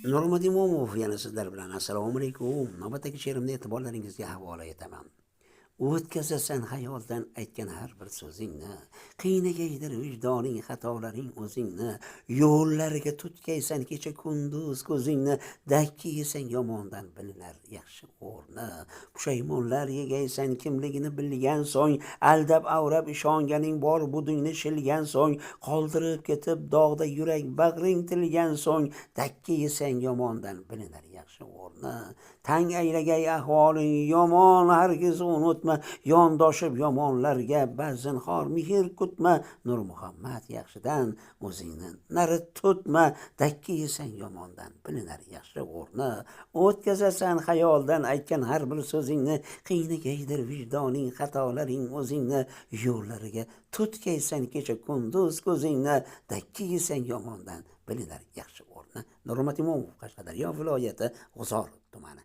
Nurmat Imomov yana sizlar bilan. Assalomu alaykum. Navbatdagi she'rimni e'tiborlaringizga havola etaman. O'tkazasan xayoldan aytgan har bir so'zingni, qiynagaydir vijdoning xatolaring o'zingni, yo'llariga tutkaysan kecha kunduz ko'zingni, dakki yesang yomondan bilinar yaxshi o'rni, pushaymonlar yegaysan kimligini bilgan so'ng, aldab avrab ishonganing bor budingni shilgan so'ng, qoldirib ketib dog'da yurak bag'ring tilgan so'ng, dakki yesang yomondan bilinar yaxshi o'rni, tang aylagay ahvoling yomon hargiz unutma, yondoshib yomonlarga zinhor mehr kutma, Nur Muhammad yaxshidan o'zingni nari tutma, dakki yesang yomondan bilinar yaxshi o'rni, o'tkazasan xayoldan aytgan har bir so'zingni, qiynagaydir vijdoning xatolaring o'zingni, yo'llariga tutkaysan kecha kunduz ko'zingni, dakki yesang yomondan bilinar yaxshi o'rni. Nurmat Imomov, Qashqadaryo viloyati G'uzor tumani.